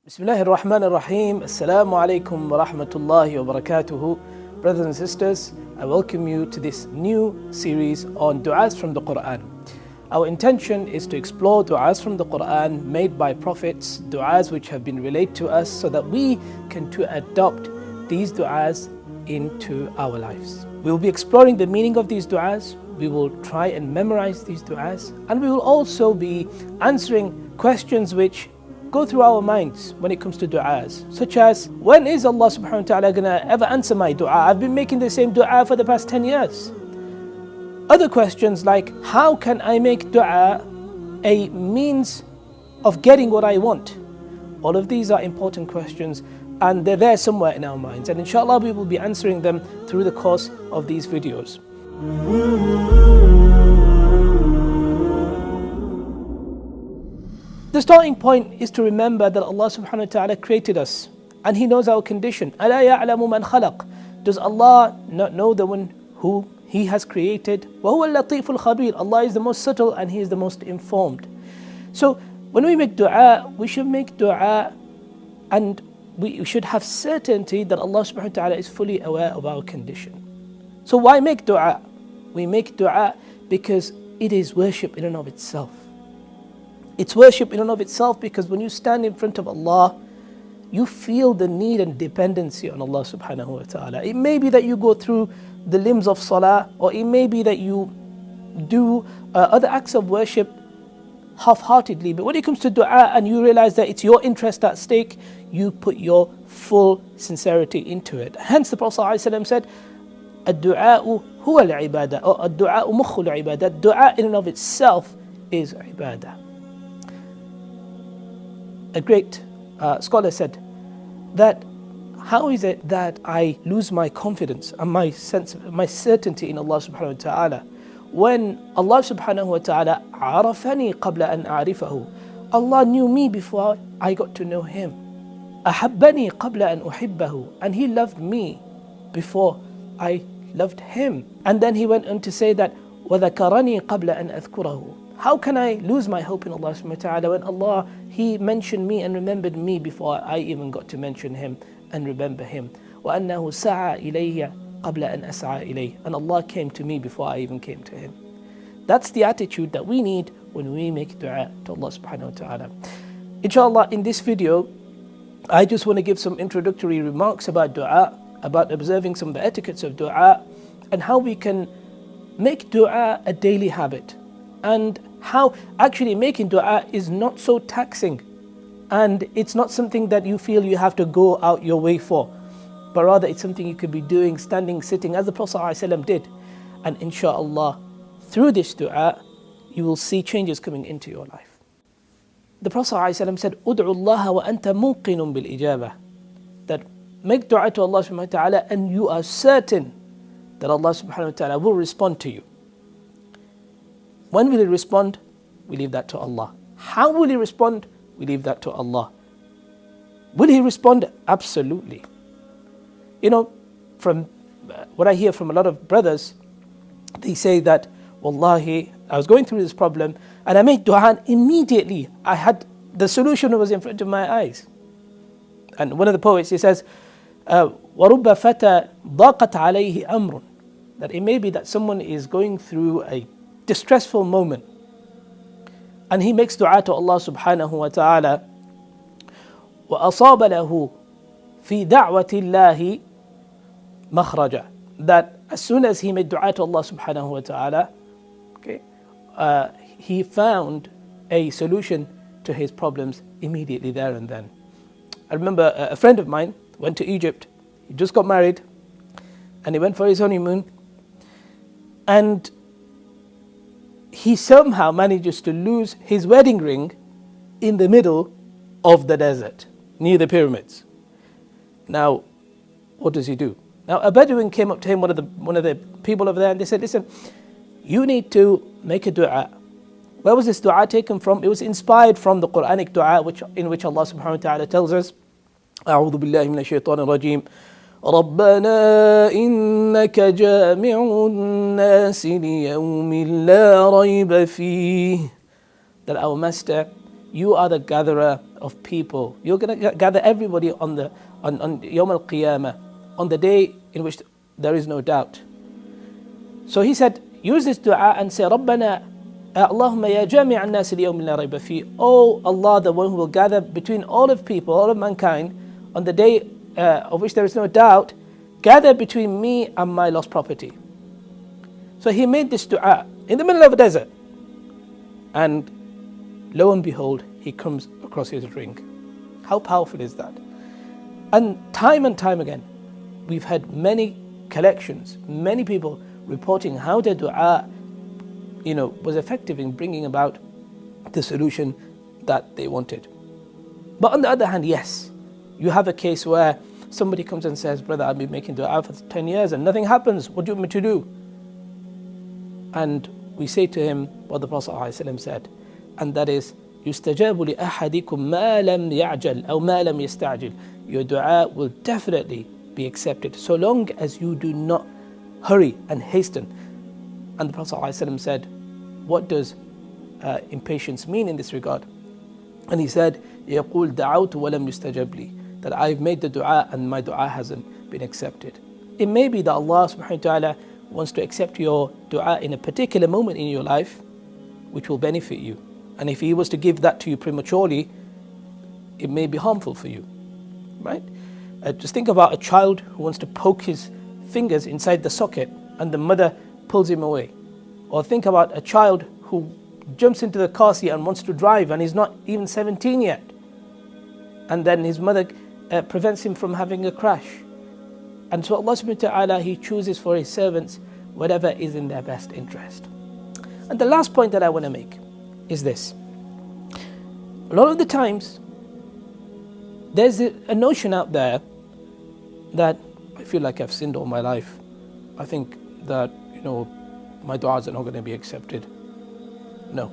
Bismillah ar-Rahman ar-Rahim. Assalamu alaikum wa rahmatullahi wa barakatuhu. Brothers and sisters, I welcome you to this new series on du'as from the Quran. Our intention is to explore du'as from the Quran made by prophets, du'as which have been relayed to us so that we can adopt these du'as into our lives. We will be exploring the meaning of these du'as, we will try and memorize these du'as, and we will also be answering questions which go through our minds when it comes to du'as, such as, when is Allah subhanahu wa ta'ala gonna ever answer my du'a? I've been making the same du'a for the past 10 years. Other questions like, how can I make du'a a means of getting what I want? All of these are important questions and they're there somewhere in our minds, and inshallah we will be answering them through the course of these videos. The starting point is to remember that Allah subhanahu wa ta'ala created us and He knows our condition. أَلَا يَعْلَمُ مَنْ خَلَقَ. Does Allah not know the one who He has created? وَهُوَ اللَّطِيفُ الْخَبِيرُ. Allah is the most subtle and He is the most informed. So when we make dua, we should make dua and we should have certainty that Allah subhanahu wa ta'ala is fully aware of our condition. So why make dua? We make dua because it is worship in and of itself. It's worship in and of itself because when you stand in front of Allah, you feel the need and dependency on Allah subhanahu wa ta'ala. It may be that you go through the limbs of salah, or it may be that you do other acts of worship half-heartedly. But when it comes to dua and you realize that it's your interest at stake, you put your full sincerity into it. Hence the Prophet ﷺ said, "Ad-du'a'u huwa al-ibadah," or "Ad-du'a'u mukhu al-ibadah." Dua in and of itself is ibadah. A great scholar said that, how is it that I lose my confidence and my certainty in Allah subhanahu wa ta'ala when Allah subhanahu wa ta'ala عرفني قبل أن أعرفه. Allah knew me before I got to know Him. أحبني قبل أن أحبه. And He loved me before I loved Him. And then He went on to say that وذكرني قبل أن أذكره. How can I lose my hope in Allah subhanahu wa ta'ala when Allah, He mentioned me and remembered me before I even got to mention Him and remember Him. وأنه سعى إلي قبل أن أسعى إليه. And Allah came to me before I even came to Him. That's the attitude that we need when we make dua to Allah subhanahu wa ta'ala. Inshallah, in this video, I just want to give some introductory remarks about dua, about observing some of the etiquettes of dua, and how we can make dua a daily habit. And how actually making dua is not so taxing, and it's not something that you feel you have to go out your way for, but rather it's something you could be doing standing, sitting, as the Prophet ﷺ did. And inshallah, through this dua, you will see changes coming into your life. The Prophet ﷺ said, "Ud'u Allah wa anta muqinun bil ijabah." That make dua to Allah subhanahu wa ta'ala and you are certain that Allah subhanahu wa ta'ala will respond to you. When will He respond? We leave that to Allah. How will He respond? We leave that to Allah. Will He respond? Absolutely. You know, from what I hear from a lot of brothers, they say that, Wallahi, I was going through this problem and I made dua and immediately I had the solution was in front of my eyes. And one of the poets, he says, وَرُبَّ فَتَى ضَاقَتْ عَلَيْهِ أَمْرٌ. That it may be that someone is going through a distressful moment and he makes dua to Allah subhanahu wa ta'ala, وَأَصَابَ لَهُ فِي دَعْوَةِ اللَّهِ مَخْرَجًا. That as soon as he made dua to Allah subhanahu wa ta'ala, he found a solution to his problems immediately there and then. I remember a friend of mine went to Egypt. He just got married and he went for his honeymoon, and he somehow manages to lose his wedding ring in the middle of the desert, near the pyramids. Now, what does he do? Now, a Bedouin came up to him, one of the people over there, and they said, "Listen, you need to make a dua." Where was this dua taken from? It was inspired from the Quranic dua, in which Allah subhanahu wa ta'ala tells us, أعوذ بالله من الشيطان الرجيم ربنا إنك جامع الناس ليوم لا ريب فيه. That our Master, You are the gatherer of people. You're going to gather everybody on Yawm al-Qiyamah, on the day in which there is no doubt. So he said, use this dua and say, Rabbana, Allahumma ya jami' an-nas al-yawm la rayba fi. Oh Allah, the one who will gather between all of people, all of mankind, on the day of which there is no doubt, gather between me and my lost property. So he made this dua in the middle of a desert. And lo and behold, he comes across his ring. How powerful is that? And time again, we've had many collections, many people reporting how their dua, was effective in bringing about the solution that they wanted. But on the other hand, yes, you have a case where somebody comes and says, brother, I've been making dua for 10 years and nothing happens. What do you want me to do? And we say to him what the Prophet ﷺ said, and that is, يُسْتَجَابُ لِأَحَدِكُمْ مَا لَمْ يَعْجَلْ أَوْ مَا لَمْ يَسْتَعْجِلْ. Your dua will definitely be accepted, so long as you do not hurry and hasten. And the Prophet ﷺ said, what does impatience mean in this regard? And he said, يَقُولْ دَعَوْتُ وَلَمْ يُسْتَجَبْ لِي. That I've made the dua and my dua hasn't been accepted. It may be that Allah subhanahu wa ta'ala wants to accept your dua in a particular moment in your life, which will benefit you. And if He was to give that to you prematurely, it may be harmful for you, right? Just think about a child who wants to poke his fingers inside the socket and the mother pulls him away. Or think about a child who jumps into the car seat and wants to drive and he's not even 17 yet. And then his mother prevents him from having a crash. And so Allah subhanahu wa ta'ala, He chooses for His servants whatever is in their best interest. And the last point that I want to make is this. A lot of the times, there's a notion out there that I feel like I've sinned all my life. I think that, my du'as are not going to be accepted. No.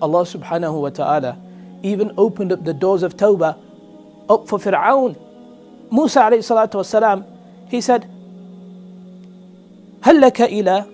Allah subhanahu wa ta'ala even opened up the doors of tawbah up for Fir'aun. Musa alayhi salatu wasalam, he said, هَلْ لَكَ إِلَىٰ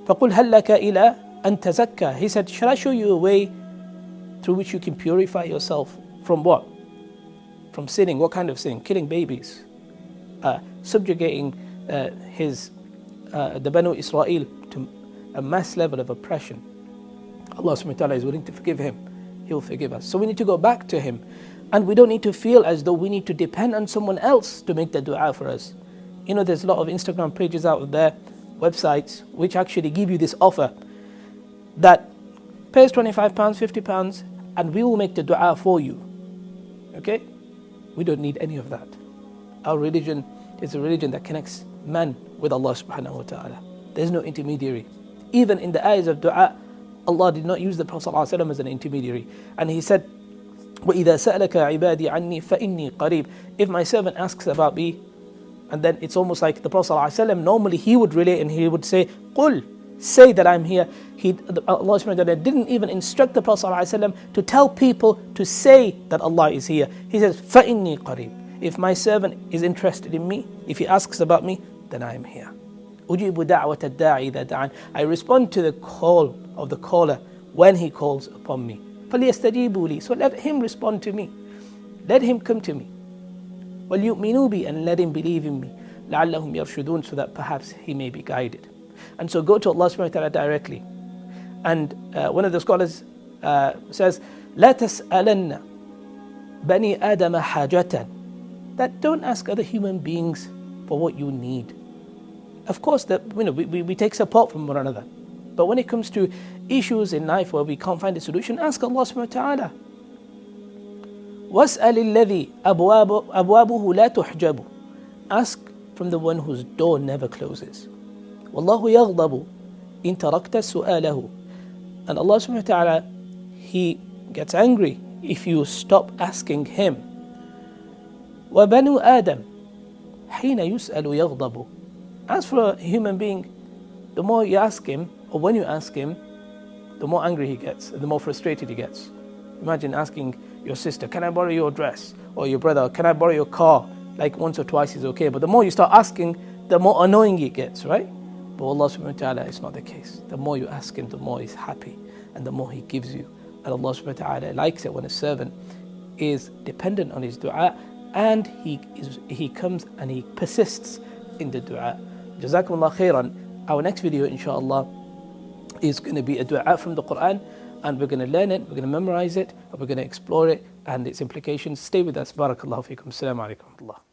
فَقُلْ هَلْ لَكَ إِلَىٰ أَن تَزَكَّى. He said, shall I show you a way through which you can purify yourself from what? From sinning. What kind of sin? Killing babies. Subjugating the Banu Israel to a mass level of oppression. Allah subhanahu wa ta'ala is willing to forgive him. He'll forgive us. So we need to go back to Him. And we don't need to feel as though we need to depend on someone else to make the dua for us. There's a lot of Instagram pages out there, websites, which actually give you this offer that pays £25, £50, and we will make the dua for you. Okay? We don't need any of that. Our religion is a religion that connects man with Allah subhanahu wa ta'ala. There's no intermediary. Even in the ayahs of dua, Allah did not use the Prophet ﷺ as an intermediary. And He said, وَإِذَا سَأَلَكَ عِبَادِي عَنِّي فَإِنِّي قَرِيبٌ. If my servant asks about me, and then it's almost like the Prophet ﷺ, normally he would relate and he would say, قُل, say that I'm here. Allah subhanahu wa ta'ala didn't even instruct the Prophet ﷺ to tell people to say that Allah is here. He says, فَإِنِّي قَرِيبٌ. If my servant is interested in me, if he asks about me, then I am here. أُجِيبُ دَعْوَةَ الدَّاعِ إِذَا دَعَانِ. I respond to the call of the caller when he calls upon me. فَلْيَسْتَجِيبُوا لِي. So let him respond to me. Let him come to me. وَلْيُؤْمِنُوا بِي. And let him believe in me. لَعَلَّهُمْ يَرْشُدُونَ. So that perhaps he may be guided. And so go to Allah subhanahu wa ta'ala directly. And one of the scholars says, لَا تَسْأَلَنَّ بَنِي آدَمَ حَاجَةً. That don't ask other human beings for what you need. Of course, that we take support from one another. But when it comes to issues in life where we can't find a solution, ask Allah subhanahu wa ta'ala. وَاسْأَلِ الَّذِي أَبْوَابُهُ لَا تُحْجَبُ. Ask from the one whose door never closes. وَاللَّهُ يَغْضَبُ إِن تَرَكْتَ سُؤَالَهُ. And Allah subhanahu wa ta'ala, He gets angry if you stop asking Him. وَبَنُو آدَمْ حِينَ يُسْأَلُ يَغْضَبُ. As for a human being, the more you ask him, or when you ask him, the more angry he gets, the more frustrated he gets. Imagine asking your sister, can I borrow your dress? Or your brother, can I borrow your car? Like once or twice is okay, but the more you start asking, the more annoying it gets, right? But Allah subhanahu wa ta'ala, it's not the case. The more you ask Him, the more He's happy, and the more He gives you, And Allah subhanahu wa ta'ala likes it when a servant is dependent on his dua and he comes and he persists in the dua. Jazakumullah khairan. Our next video, inshallah, is going to be a dua from the Quran, and we're going to learn it, we're going to memorize it, and we're going to explore it and its implications. Stay with us. Barakallahu feekum. Assalamu alaikum wa rahmatullah.